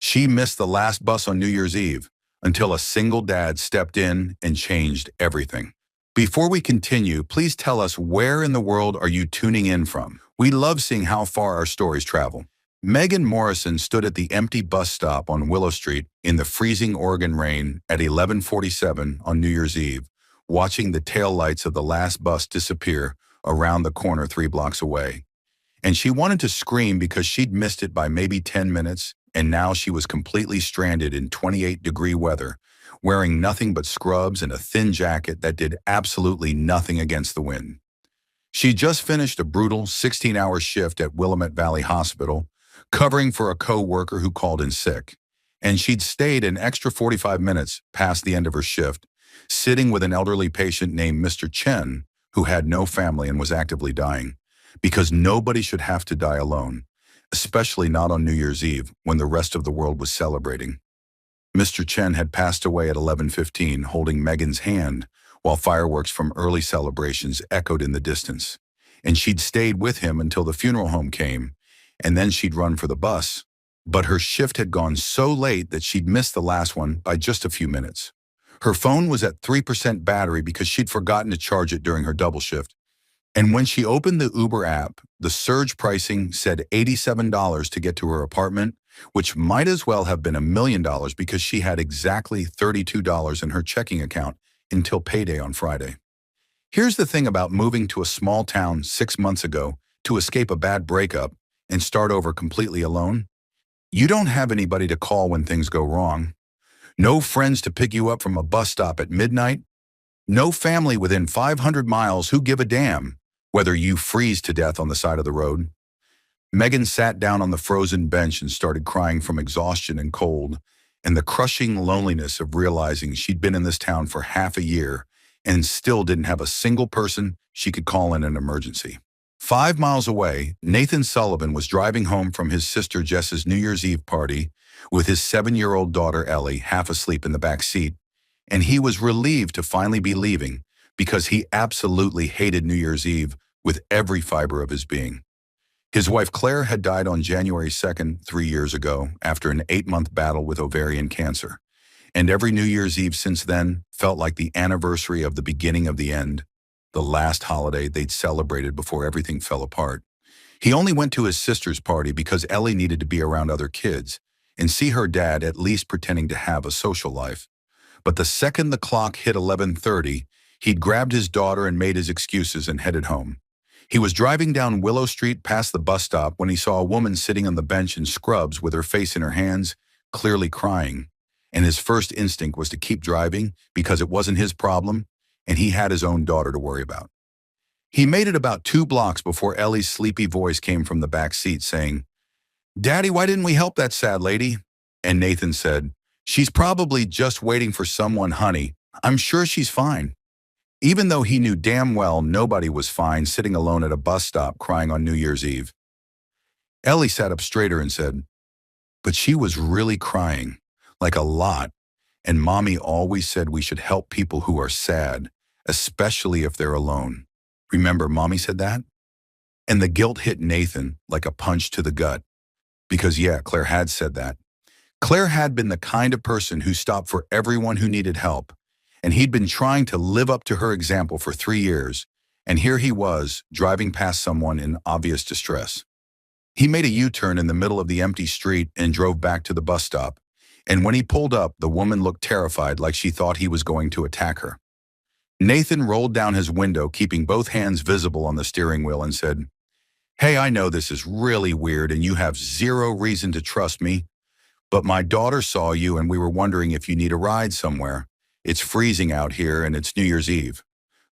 She missed the last bus on New Year's Eve until a single dad stepped in and changed everything. Before we continue, please tell us where in the world are you tuning in from? We love seeing how far our stories travel. Megan Morrison stood at the empty bus stop on Willow Street in the freezing Oregon rain at 11:47 on New Year's Eve, watching the taillights of the last bus disappear around the corner 3 blocks away. And she wanted to scream because she'd missed it by maybe 10 minutes, and now she was completely stranded in 28-degree weather, wearing nothing but scrubs and a thin jacket that did absolutely nothing against the wind. She just finished a brutal 16-hour shift at Willamette Valley Hospital, covering for a co-worker who called in sick. And she'd stayed an extra 45 minutes past the end of her shift, sitting with an elderly patient named Mr. Chen, who had no family and was actively dying, because nobody should have to die alone, especially not on New Year's Eve when the rest of the world was celebrating. Mr. Chen had passed away at 11:15, holding Megan's hand while fireworks from early celebrations echoed in the distance. And she'd stayed with him until the funeral home came, and then she'd run for the bus. But her shift had gone so late that she'd missed the last one by just a few minutes. Her phone was at 3% battery because she'd forgotten to charge it during her double shift. And when she opened the Uber app, the surge pricing said $87 to get to her apartment, which might as well have been $1 million because she had exactly $32 in her checking account until payday on Friday. Here's the thing about moving to a small town 6 months ago to escape a bad breakup and start over completely alone. You don't have anybody to call when things go wrong. No friends to pick you up from a bus stop at midnight. No family within 500 miles who give a damn whether you freeze to death on the side of the road. Megan sat down on the frozen bench and started crying from exhaustion and cold, and the crushing loneliness of realizing she'd been in this town for half a year and still didn't have a single person she could call in an emergency. 5 miles away, Nathan Sullivan was driving home from his sister Jess's New Year's Eve party with his 7-year-old daughter Ellie half asleep in the back seat, and he was relieved to finally be leaving because he absolutely hated New Year's Eve with every fiber of his being. His wife Claire had died on January 2nd, 3 years ago, after an 8-month battle with ovarian cancer, and every New Year's Eve since then felt like the anniversary of the beginning of the end, the last holiday they'd celebrated before everything fell apart. He only went to his sister's party because Ellie needed to be around other kids and see her dad at least pretending to have a social life. But the second the clock hit 11:30, he'd grabbed his daughter and made his excuses and headed home. He was driving down Willow Street past the bus stop when he saw a woman sitting on the bench in scrubs with her face in her hands, clearly crying. And his first instinct was to keep driving because it wasn't his problem, and he had his own daughter to worry about. He made it about 2 blocks before Ellie's sleepy voice came from the back seat saying, "Daddy, why didn't we help that sad lady?" And Nathan said, "She's probably just waiting for someone, honey. I'm sure she's fine." Even though he knew damn well nobody was fine sitting alone at a bus stop crying on New Year's Eve. Ellie sat up straighter and said, "But she was really crying, like a lot, and Mommy always said we should help people who are sad, especially if they're alone. Remember, Mommy said that?" And the guilt hit Nathan like a punch to the gut. Because yeah, Claire had said that. Claire had been the kind of person who stopped for everyone who needed help, and he'd been trying to live up to her example for 3 years, and here he was, driving past someone in obvious distress. He made a U-turn in the middle of the empty street and drove back to the bus stop, and when he pulled up, the woman looked terrified like she thought he was going to attack her. Nathan rolled down his window, keeping both hands visible on the steering wheel, and said, "Hey, I know this is really weird and you have zero reason to trust me, but my daughter saw you and we were wondering if you need a ride somewhere. It's freezing out here and it's New Year's Eve."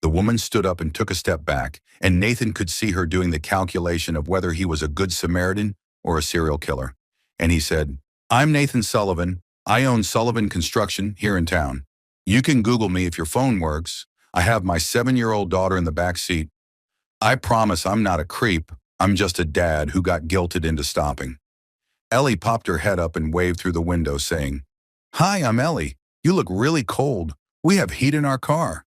The woman stood up and took a step back, and Nathan could see her doing the calculation of whether he was a good Samaritan or a serial killer. And he said, "I'm Nathan Sullivan. I own Sullivan Construction here in town. You can Google me if your phone works. I have my 7-year-old daughter in the back seat. I promise I'm not a creep. I'm just a dad who got guilted into stopping." Ellie popped her head up and waved through the window, saying, "Hi, I'm Ellie. You look really cold. We have heat in our car."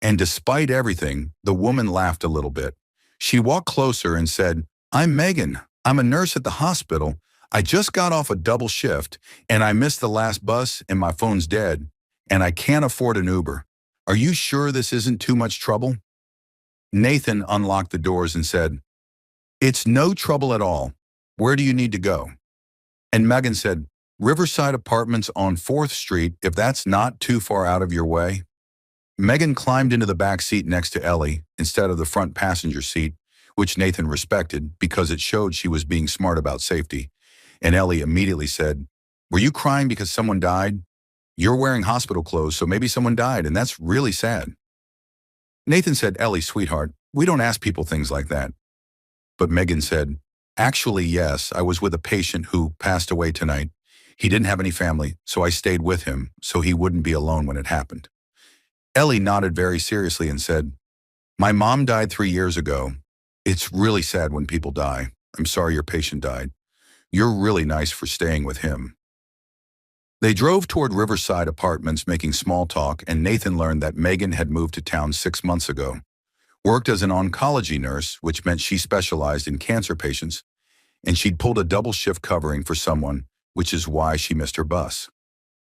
And despite everything, the woman laughed a little bit. She walked closer and said, "I'm Megan. I'm a nurse at the hospital. I just got off a double shift, and I missed the last bus, and my phone's dead, and I can't afford an Uber. Are you sure this isn't too much trouble? Nathan unlocked the doors and said, It's no trouble at all. Where do you need to go? And Megan said, Riverside Apartments on 4th Street, if that's not too far out of your way. Megan climbed into the back seat next to Ellie instead of the front passenger seat, which Nathan respected because it showed she was being smart about safety. And Ellie immediately said, Were you crying because someone died? You're wearing hospital clothes, so maybe someone died, and that's really sad. Nathan said, Ellie, sweetheart, we don't ask people things like that. But Megan said, Actually, yes, I was with a patient who passed away tonight. He didn't have any family, so I stayed with him so he wouldn't be alone when it happened. Ellie nodded very seriously and said, My mom died 3 years ago. It's really sad when people die. I'm sorry your patient died. You're really nice for staying with him. They drove toward Riverside Apartments making small talk, and Nathan learned that Megan had moved to town 6 months ago, worked as an oncology nurse, which meant she specialized in cancer patients, and she'd pulled a double shift covering for someone, which is why she missed her bus.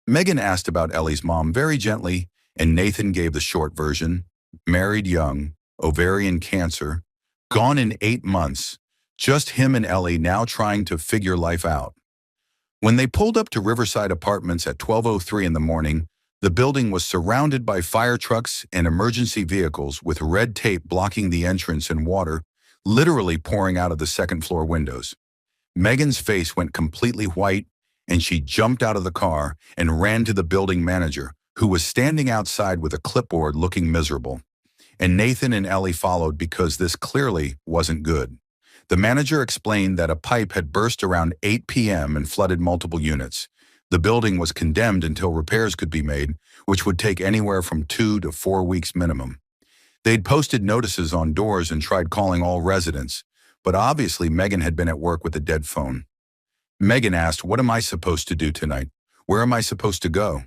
Megan asked about Ellie's mom very gently, and Nathan gave the short version: married young, ovarian cancer, gone in 8 months, just him and Ellie now trying to figure life out. When they pulled up to Riverside Apartments at 12:03 in the morning, the building was surrounded by fire trucks and emergency vehicles with red tape blocking the entrance and water literally pouring out of the second-floor windows. Megan's face went completely white, and she jumped out of the car and ran to the building manager, who was standing outside with a clipboard looking miserable. And Nathan and Ellie followed because this clearly wasn't good. The manager explained that a pipe had burst around 8 p.m. and flooded multiple units. The building was condemned until repairs could be made, which would take anywhere from 2 to 4 weeks minimum. They'd posted notices on doors and tried calling all residents, but obviously Megan had been at work with a dead phone. Megan asked, What am I supposed to do tonight? Where am I supposed to go?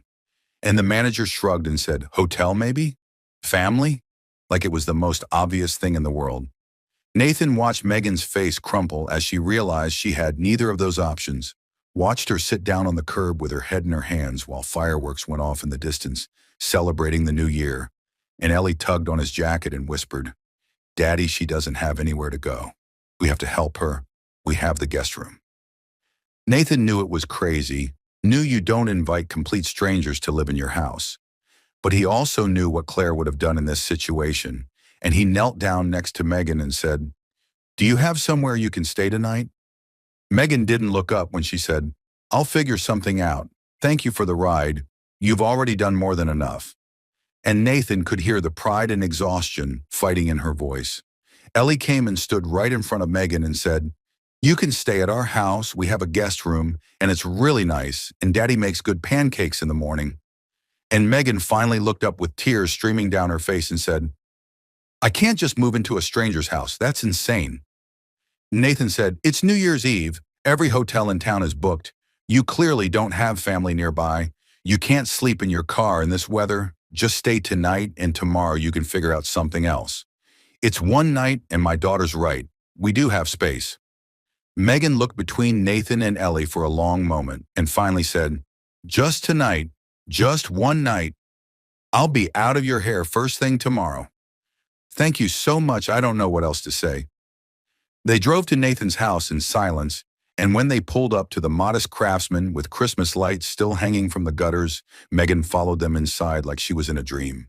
And the manager shrugged and said, Hotel maybe? Family? Like it was the most obvious thing in the world. Nathan watched Megan's face crumple as she realized she had neither of those options, watched her sit down on the curb with her head in her hands while fireworks went off in the distance, celebrating the new year. And Ellie tugged on his jacket and whispered, Daddy, she doesn't have anywhere to go. We have to help her. We have the guest room. Nathan knew it was crazy, knew you don't invite complete strangers to live in your house. But he also knew what Claire would have done in this situation, and he knelt down next to Megan and said, Do you have somewhere you can stay tonight? Megan didn't look up when she said, I'll figure something out. Thank you for the ride. You've already done more than enough. And Nathan could hear the pride and exhaustion fighting in her voice. Ellie came and stood right in front of Megan and said, You can stay at our house. We have a guest room, and it's really nice, and Daddy makes good pancakes in the morning. And Megan finally looked up with tears streaming down her face and said, I can't just move into a stranger's house. That's insane. Nathan said, It's New Year's Eve. Every hotel in town is booked. You clearly don't have family nearby. You can't sleep in your car in this weather. Just stay tonight, and tomorrow you can figure out something else. It's one night, and my daughter's right. We do have space. Megan looked between Nathan and Ellie for a long moment and finally said, Just tonight, just one night. I'll be out of your hair first thing tomorrow. Thank you so much. I don't know what else to say. They drove to Nathan's house in silence, and when they pulled up to the modest craftsman with Christmas lights still hanging from the gutters, Megan followed them inside like she was in a dream.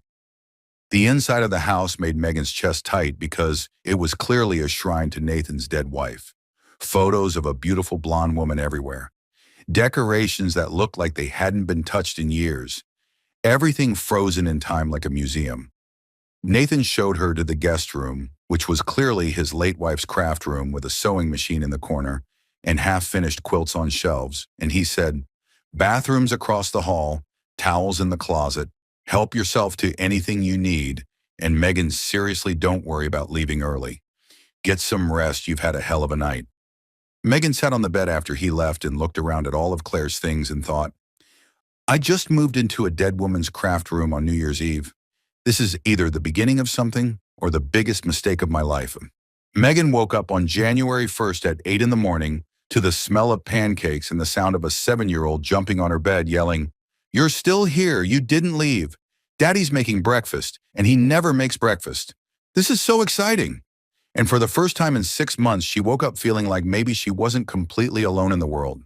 The inside of the house made Megan's chest tight because it was clearly a shrine to Nathan's dead wife. Photos of a beautiful blonde woman everywhere. Decorations that looked like they hadn't been touched in years. Everything frozen in time like a museum. Nathan showed her to the guest room, which was clearly his late wife's craft room with a sewing machine in the corner and half-finished quilts on shelves, and he said, Bathrooms across the hall, towels in the closet, help yourself to anything you need, and Megan, seriously, don't worry about leaving early. Get some rest, you've had a hell of a night. Megan sat on the bed after he left and looked around at all of Claire's things and thought, I just moved into a dead woman's craft room on New Year's Eve. This is either the beginning of something or the biggest mistake of my life. Megan woke up on January 1st at 8 in the morning to the smell of pancakes and the sound of a 7-year-old jumping on her bed yelling, "You're still here, you didn't leave. Daddy's making breakfast, and he never makes breakfast. This is so exciting." And for the first time in 6 months, she woke up feeling like maybe she wasn't completely alone in the world.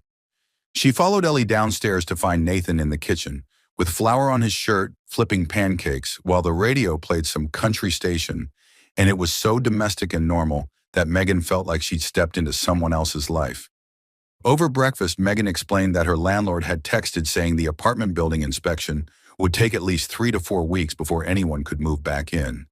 She followed Ellie downstairs to find Nathan in the kitchen, with flour on his shirt, flipping pancakes, while the radio played some country station, and it was so domestic and normal that Megan felt like she'd stepped into someone else's life. Over breakfast, Megan explained that her landlord had texted saying the apartment building inspection would take at least 3 to 4 weeks before anyone could move back in,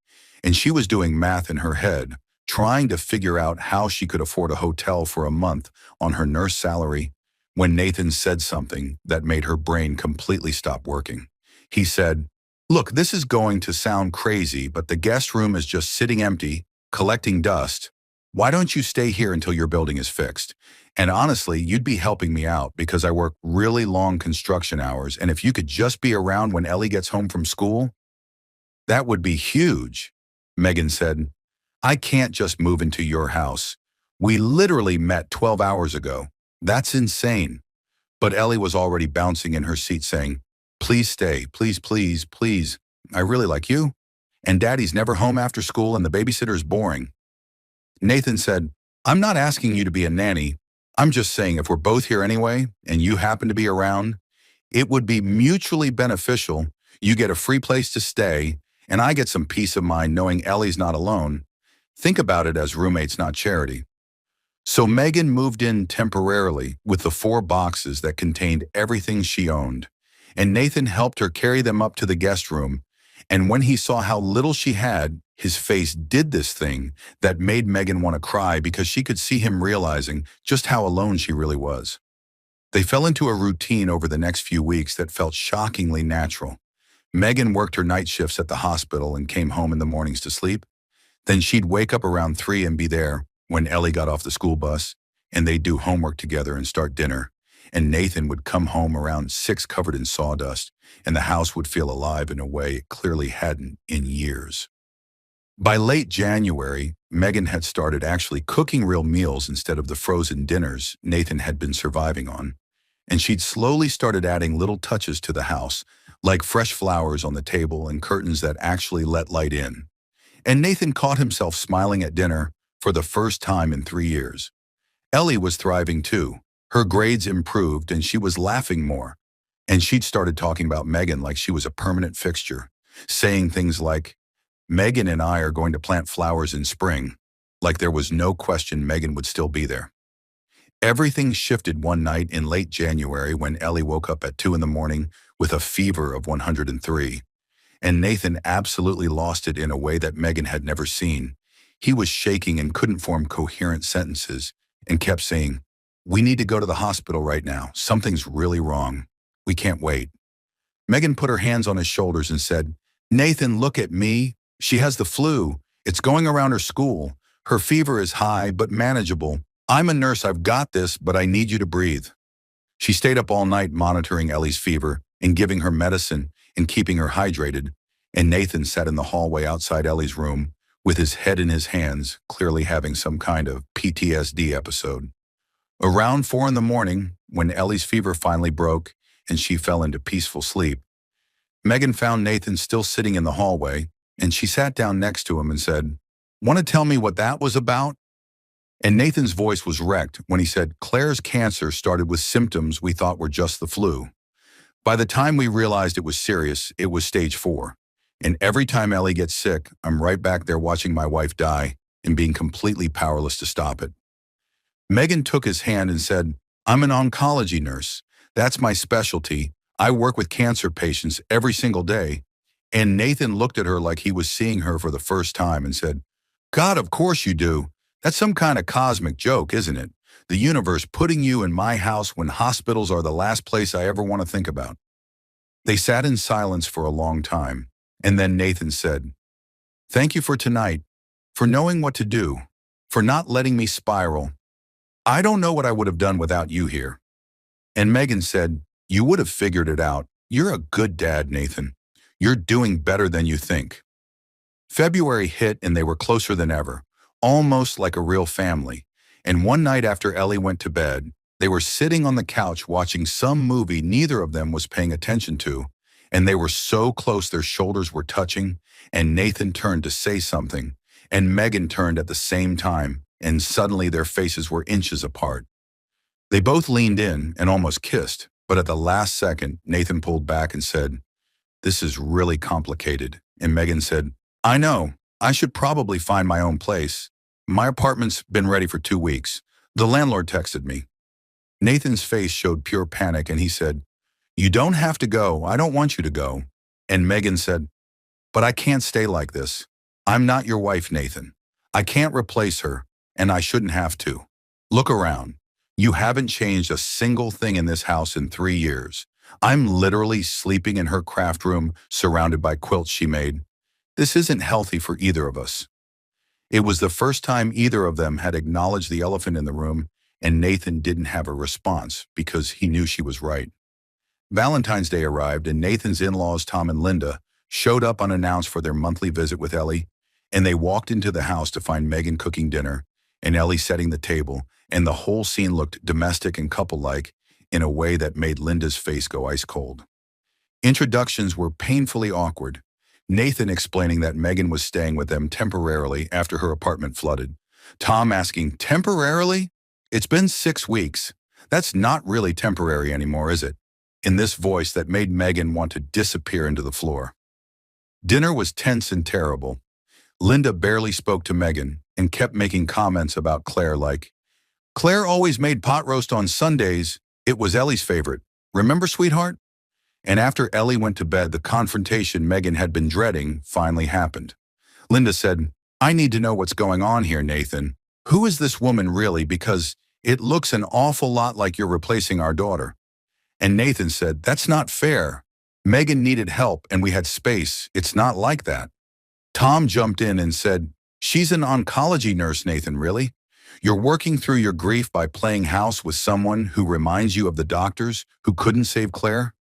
and she was doing math in her head, trying to figure out how she could afford a hotel for a month on her nurse salary, when Nathan said something that made her brain completely stop working. He said, "Look, this is going to sound crazy, but the guest room is just sitting empty, collecting dust. Why don't you stay here until your building is fixed? And honestly, you'd be helping me out because I work really long construction hours, and if you could just be around when Ellie gets home from school, that would be huge." Megan said, "I can't just move into your house. We literally met 12 hours ago. That's insane." But Ellie was already bouncing in her seat saying, "Please stay, please, please, please. I really like you. And Daddy's never home after school and the babysitter's boring." Nathan said, "I'm not asking you to be a nanny. I'm just saying if we're both here anyway and you happen to be around, it would be mutually beneficial. You get a free place to stay, and I get some peace of mind knowing Ellie's not alone. Think about it as roommates, not charity." So Megan moved in temporarily with the 4 boxes that contained everything she owned, and Nathan helped her carry them up to the guest room. And when he saw how little she had, his face did this thing that made Megan want to cry because she could see him realizing just how alone she really was. They fell into a routine over the next few weeks that felt shockingly natural. Megan worked her night shifts at the hospital and came home in the mornings to sleep. Then she'd wake up around 3 and be there when Ellie got off the school bus, and they'd do homework together and start dinner. And Nathan would come home around 6 covered in sawdust, and the house would feel alive in a way it clearly hadn't in years. By late January, Megan had started actually cooking real meals instead of the frozen dinners Nathan had been surviving on. And she'd slowly started adding little touches to the house, like fresh flowers on the table and curtains that actually let light in. And Nathan caught himself smiling at dinner for the first time in 3 years. Ellie was thriving too. Her grades improved and she was laughing more. And she'd started talking about Megan like she was a permanent fixture, saying things like, "Megan and I are going to plant flowers in spring," like there was no question Megan would still be there. Everything shifted one night in late January when Ellie woke up at 2 in the morning with a fever of 103. And Nathan absolutely lost it in a way that Megan had never seen. He was shaking and couldn't form coherent sentences and kept saying, "We need to go to the hospital right now. Something's really wrong. We can't wait." Megan put her hands on his shoulders and said, "Nathan, look at me. She has the flu. It's going around her school. Her fever is high, but manageable. I'm a nurse. I've got this, but I need you to breathe." She stayed up all night monitoring Ellie's fever and giving her medicine and keeping her hydrated. And Nathan sat in the hallway outside Ellie's room with his head in his hands, clearly having some kind of PTSD episode. Around 4 in the morning, when Ellie's fever finally broke and she fell into peaceful sleep, Megan found Nathan still sitting in the hallway, and she sat down next to him and said, "Want to tell me what that was about?" And Nathan's voice was wrecked when he said, "Claire's cancer started with symptoms we thought were just the flu. By the time we realized it was serious, it was stage 4. And every time Ellie gets sick, I'm right back there watching my wife die and being completely powerless to stop it." Megan took his hand and said, "I'm an oncology nurse. That's my specialty. I work with cancer patients every single day." And Nathan looked at her like he was seeing her for the first time and said, "God, of course you do. That's some kind of cosmic joke, isn't it? The universe putting you in my house when hospitals are the last place I ever want to think about." They sat in silence for a long time, and then Nathan said, "Thank you for tonight, for knowing what to do, for not letting me spiral. I don't know what I would have done without you here." And Megan said, "You would have figured it out. You're a good dad, Nathan. You're doing better than you think." February hit and they were closer than ever, almost like a real family. And one night after Ellie went to bed, they were sitting on the couch watching some movie neither of them was paying attention to, and they were so close their shoulders were touching, and Nathan turned to say something, and Megan turned at the same time, and suddenly their faces were inches apart. They both leaned in and almost kissed, but at the last second, Nathan pulled back and said, "This is really complicated." And Megan said, "I know. I should probably find my own place. My apartment's been ready for 2 weeks. The landlord texted me." Nathan's face showed pure panic and he said, "You don't have to go. I don't want you to go." And Megan said, "But I can't stay like this. I'm not your wife, Nathan. I can't replace her, and I shouldn't have to. Look around. You haven't changed a single thing in this house in 3 years. I'm literally sleeping in her craft room surrounded by quilts she made. This isn't healthy for either of us." It was the first time either of them had acknowledged the elephant in the room, and Nathan didn't have a response because he knew she was right. Valentine's Day arrived, and Nathan's in-laws, Tom and Linda, showed up unannounced for their monthly visit with Ellie, and they walked into the house to find Megan cooking dinner and Ellie setting the table, and the whole scene looked domestic and couple-like in a way that made Linda's face go ice cold. Introductions were painfully awkward. Nathan explaining that Megan was staying with them temporarily after her apartment flooded. Tom asking, "Temporarily? It's been 6 weeks. That's not really temporary anymore, is it?" In this voice that made Megan want to disappear into the floor. Dinner was tense and terrible. Linda barely spoke to Megan and kept making comments about Claire like, "Claire always made pot roast on Sundays. It was Ellie's favorite. Remember, sweetheart?" And after Ellie went to bed, the confrontation Megan had been dreading finally happened. Linda said, "I need to know what's going on here, Nathan. Who is this woman really? Because it looks an awful lot like you're replacing our daughter." And Nathan said, "That's not fair. Megan needed help and we had space. It's not like that." Tom jumped in and said, "She's an oncology nurse, Nathan, really? You're working through your grief by playing house with someone who reminds you of the doctors who couldn't save Claire?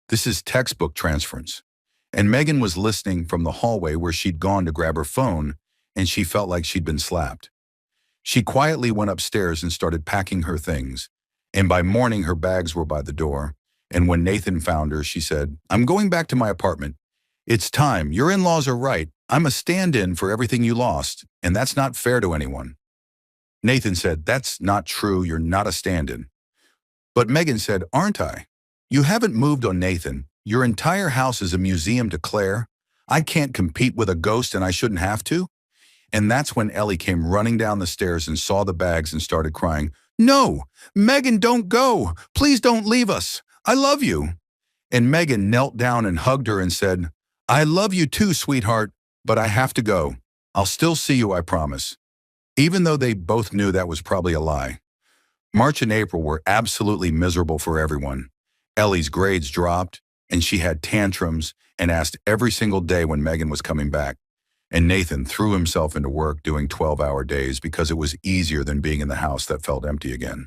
This is textbook transference." And Megan was listening from the hallway where she'd gone to grab her phone, and she felt like she'd been slapped. She quietly went upstairs and started packing her things, and by morning her bags were by the door, and when Nathan found her, she said, "I'm going back to my apartment. It's time. Your in-laws are right. I'm a stand-in for everything you lost, and that's not fair to anyone." Nathan said, "That's not true. You're not a stand-in." But Megan said, "Aren't I? You haven't moved on Nathan. Your entire house is a museum to Claire. I can't compete with a ghost and I shouldn't have to." And that's when Ellie came running down the stairs and saw the bags and started crying, "No, Megan, don't go. Please don't leave us. I love you." And Megan knelt down and hugged her and said, "I love you too, sweetheart, but I have to go. I'll still see you, I promise." Even though they both knew that was probably a lie. March and April were absolutely miserable for everyone. Ellie's grades dropped, and she had tantrums and asked every single day when Megan was coming back. And Nathan threw himself into work doing 12-hour days because it was easier than being in the house that felt empty again.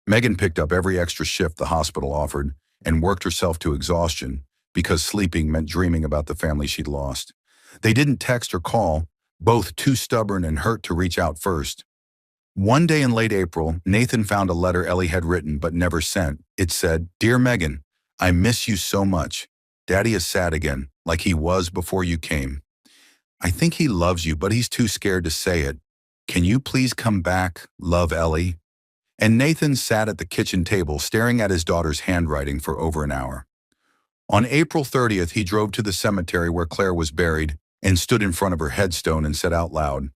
Megan picked up every extra shift the hospital offered and worked herself to exhaustion because sleeping meant dreaming about the family she'd lost. They didn't text or call, both too stubborn and hurt to reach out first. One day in late April, Nathan found a letter Ellie had written but never sent. It said, "Dear Megan, I miss you so much. Daddy is sad again, like he was before you came. I think he loves you, but he's too scared to say it. Can you please come back? Love, Ellie." And Nathan sat at the kitchen table staring at his daughter's handwriting for over an hour. On April 30th, he drove to the cemetery where Claire was buried and stood in front of her headstone and said out loud,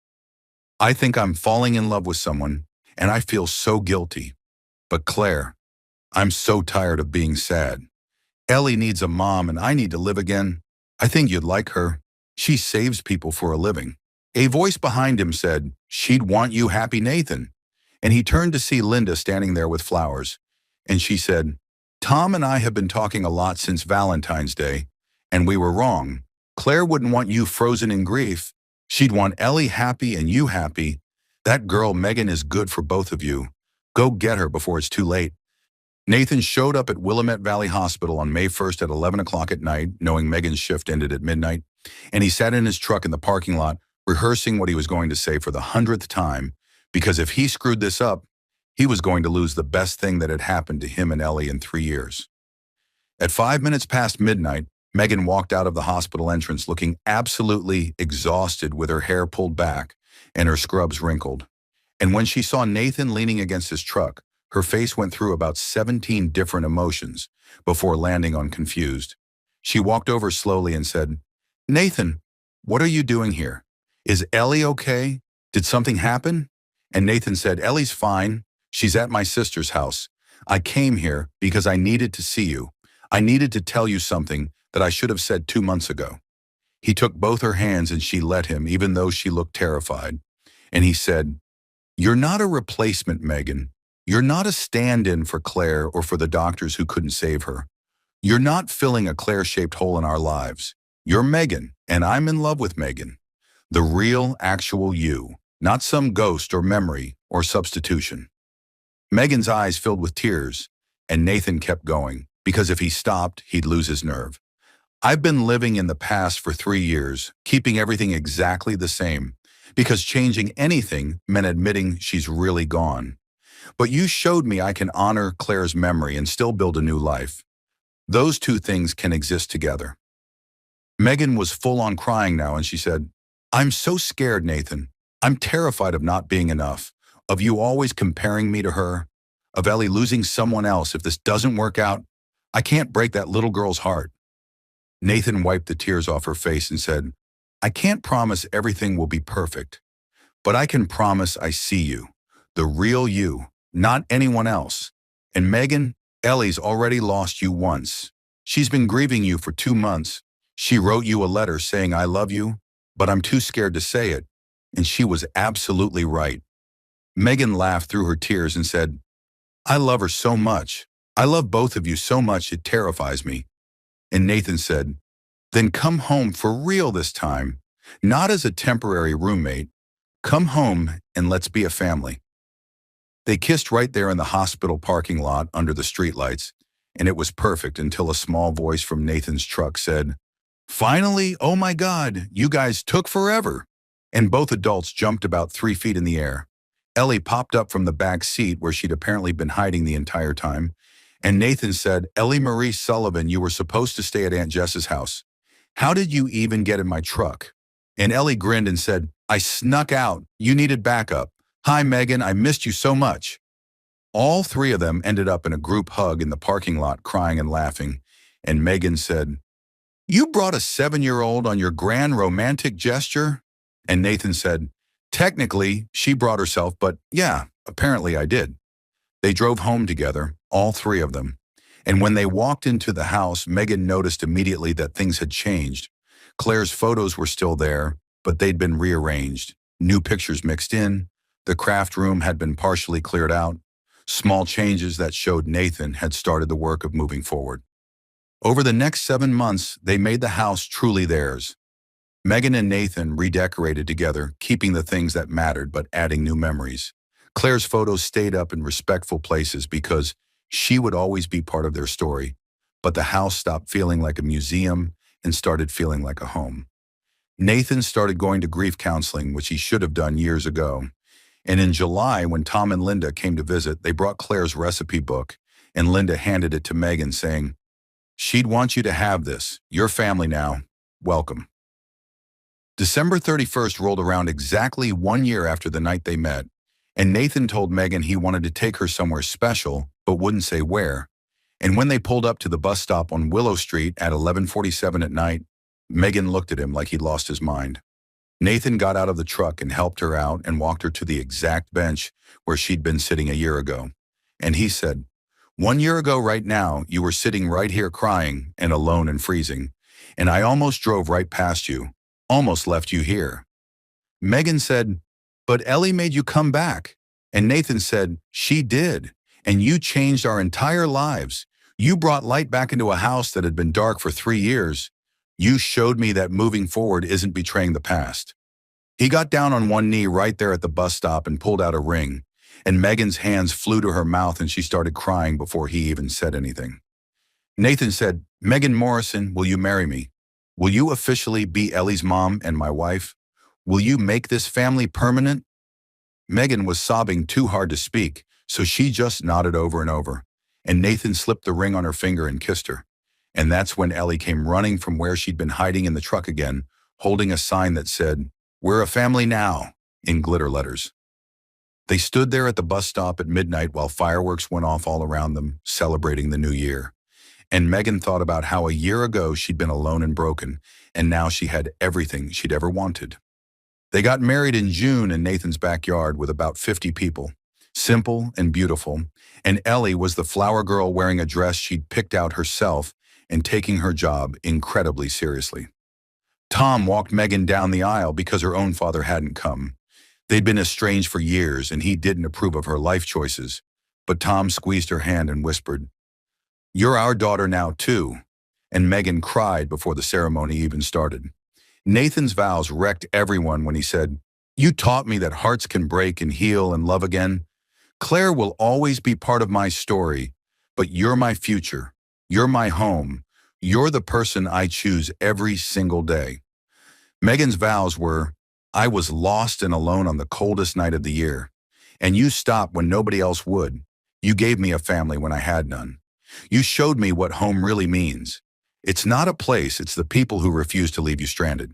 "I think I'm falling in love with someone, and I feel so guilty. But Claire, I'm so tired of being sad. Ellie needs a mom and I need to live again. I think you'd like her. She saves people for a living." A voice behind him said, "She'd want you happy, Nathan." And he turned to see Linda standing there with flowers. And she said, "Tom and I have been talking a lot since Valentine's Day, and we were wrong. Claire wouldn't want you frozen in grief. She'd want Ellie happy and you happy. That girl Megan is good for both of you. Go get her before it's too late." Nathan showed up at Willamette Valley Hospital on May 1st at 11 o'clock at night, knowing Megan's shift ended at midnight, and he sat in his truck in the parking lot, rehearsing what he was going to say for the 100th time, because if he screwed this up, he was going to lose the best thing that had happened to him and Ellie in 3 years. At 5 minutes past midnight, Megan walked out of the hospital entrance looking absolutely exhausted with her hair pulled back and her scrubs wrinkled. And when she saw Nathan leaning against his truck, her face went through about 17 different emotions before landing on confused. She walked over slowly and said, "Nathan, what are you doing here? Is Ellie okay? Did something happen?" And Nathan said, "Ellie's fine. She's at my sister's house. I came here because I needed to see you. I needed to tell you something that I should have said 2 months ago." He took both her hands and she let him, even though she looked terrified. And he said, "You're not a replacement, Megan. You're not a stand-in for Claire or for the doctors who couldn't save her. You're not filling a Claire-shaped hole in our lives. You're Megan, and I'm in love with Megan. The real, actual you, not some ghost or memory or substitution." Megan's eyes filled with tears, and Nathan kept going, because if he stopped, he'd lose his nerve. "I've been living in the past for 3 years, keeping everything exactly the same, because changing anything meant admitting she's really gone. But you showed me I can honor Claire's memory and still build a new life. Those two things can exist together." Megan was full on crying now, and she said, "I'm so scared, Nathan. I'm terrified of not being enough, of you always comparing me to her, of Ellie losing someone else if this doesn't work out. I can't break that little girl's heart." Nathan wiped the tears off her face and said, "I can't promise everything will be perfect, but I can promise I see you, the real you, not anyone else. And Megan, Ellie's already lost you once. She's been grieving you for 2 months. She wrote you a letter saying I love you, but I'm too scared to say it. And she was absolutely right." Megan laughed through her tears and said, "I love her so much. I love both of you so much it terrifies me." And Nathan said, "Then come home for real this time, not as a temporary roommate. Come home and let's be a family." They kissed right there in the hospital parking lot under the streetlights, and it was perfect until a small voice from Nathan's truck said, "Finally, oh my God, you guys took forever." And both adults jumped about 3 feet in the air. Ellie popped up from the back seat where she'd apparently been hiding the entire time, and Nathan said, "Ellie Marie Sullivan, you were supposed to stay at Aunt Jess's house. How did you even get in my truck?" And Ellie grinned and said, "I snuck out. You needed backup. Hi, Megan, I missed you so much." All three of them ended up in a group hug in the parking lot, crying and laughing, and Megan said, "You brought a 7-year-old on your grand romantic gesture?" And Nathan said, "Technically, she brought herself, but yeah, apparently I did." They drove home together, all three of them. And when they walked into the house, Megan noticed immediately that things had changed. Claire's photos were still there, but they'd been rearranged. New pictures mixed in. The craft room had been partially cleared out. Small changes that showed Nathan had started the work of moving forward. Over the next 7 months, they made the house truly theirs. Megan and Nathan redecorated together, keeping the things that mattered but adding new memories. Claire's photos stayed up in respectful places because she would always be part of their story, but the house stopped feeling like a museum and started feeling like a home. Nathan started going to grief counseling, which he should have done years ago. And in July, when Tom and Linda came to visit, they brought Claire's recipe book, and Linda handed it to Megan, saying, "She'd want you to have this. Your family now. Welcome." December 31st rolled around exactly 1 year after the night they met, and Nathan told Megan he wanted to take her somewhere special, but wouldn't say where. And when they pulled up to the bus stop on Willow Street at 11:47 at night, Megan looked at him like he'd lost his mind. Nathan got out of the truck and helped her out and walked her to the exact bench where she'd been sitting a year ago. And he said, "1 year ago right now, you were sitting right here crying and alone and freezing, and I almost drove right past you, almost left you here." Megan said, "But Ellie made you come back." And Nathan said, "She did, and you changed our entire lives. You brought light back into a house that had been dark for 3 years. You showed me that moving forward isn't betraying the past." He got down on one knee right there at the bus stop and pulled out a ring, and Megan's hands flew to her mouth and she started crying before he even said anything. Nathan said, "Megan Morrison, will you marry me? Will you officially be Ellie's mom and my wife? Will you make this family permanent?" Megan was sobbing too hard to speak, so she just nodded over and over. And Nathan slipped the ring on her finger and kissed her. And that's when Ellie came running from where she'd been hiding in the truck again, holding a sign that said, "We're a family now," in glitter letters. They stood there at the bus stop at midnight while fireworks went off all around them, celebrating the new year. And Megan thought about how a year ago she'd been alone and broken, and now she had everything she'd ever wanted. They got married in June in Nathan's backyard with about 50 people. Simple and beautiful, and Ellie was the flower girl wearing a dress she'd picked out herself and taking her job incredibly seriously. Tom walked Megan down the aisle because her own father hadn't come. They'd been estranged for years and he didn't approve of her life choices. But Tom squeezed her hand and whispered, "You're our daughter now too." And Megan cried before the ceremony even started. Nathan's vows wrecked everyone when he said, "You taught me that hearts can break and heal and love again. Claire will always be part of my story, but you're my future. You're my home. You're the person I choose every single day." Megan's vows were, "I was lost and alone on the coldest night of the year, and you stopped when nobody else would. You gave me a family when I had none. You showed me what home really means. It's not a place, it's the people who refuse to leave you stranded."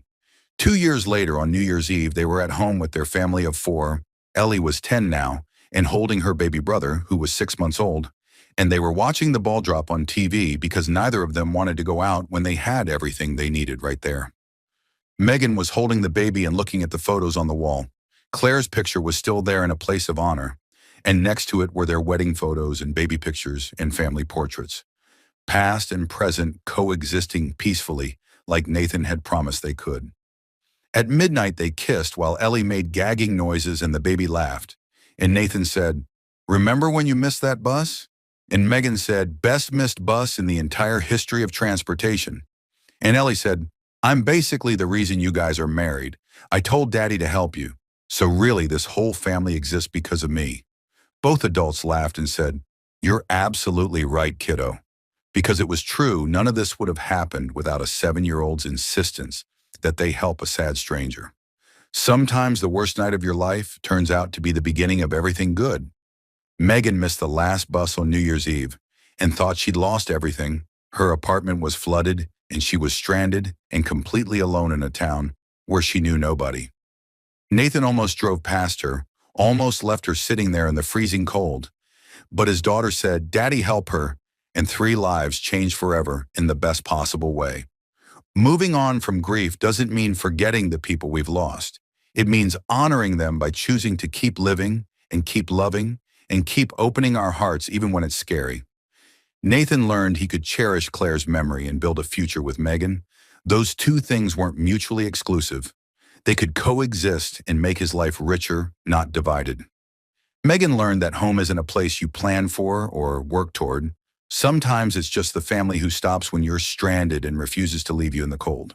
2 years later, on New Year's Eve, they were at home with their family of four. Ellie was 10 now, and holding her baby brother, who was 6 months old, and they were watching the ball drop on TV because neither of them wanted to go out when they had everything they needed right there. Megan was holding the baby and looking at the photos on the wall. Claire's picture was still there in a place of honor, and next to it were their wedding photos and baby pictures and family portraits. Past and present coexisting peacefully like Nathan had promised they could. At midnight they kissed while Ellie made gagging noises and the baby laughed. And Nathan said, "Remember when you missed that bus?" And Megan said, "Best missed bus in the entire history of transportation." And Ellie said, "I'm basically the reason you guys are married. I told Daddy to help you. So really this whole family exists because of me." Both adults laughed and said, "You're absolutely right, kiddo." Because it was true, none of this would have happened without a 7-year-old's insistence that they help a sad stranger. Sometimes the worst night of your life turns out to be the beginning of everything good. Megan missed the last bus on New Year's Eve and thought she'd lost everything. Her apartment was flooded and she was stranded and completely alone in a town where she knew nobody. Nathan almost drove past her, almost left her sitting there in the freezing cold. But his daughter said, "Daddy, help her," and 3 lives changed forever in the best possible way. Moving on from grief doesn't mean forgetting the people we've lost. It means honoring them by choosing to keep living and keep loving and keep opening our hearts even when it's scary. Nathan learned he could cherish Claire's memory and build a future with Megan. Those two things weren't mutually exclusive. They could coexist and make his life richer, not divided. Megan learned that home isn't a place you plan for or work toward. Sometimes it's just the family who stops when you're stranded and refuses to leave you in the cold.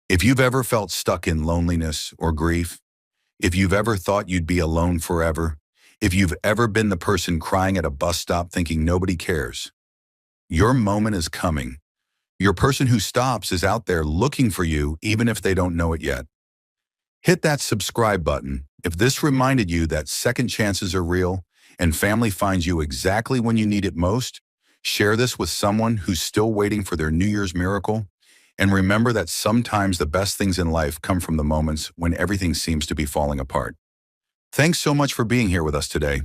If you've ever felt stuck in loneliness or grief, if you've ever thought you'd be alone forever, if you've ever been the person crying at a bus stop thinking nobody cares, your moment is coming. Your person who stops is out there looking for you even if they don't know it yet. Hit that subscribe button if this reminded you that second chances are real and family finds you exactly when you need it most. Share this with someone who's still waiting for their New Year's miracle. And remember that sometimes the best things in life come from the moments when everything seems to be falling apart. Thanks so much for being here with us today.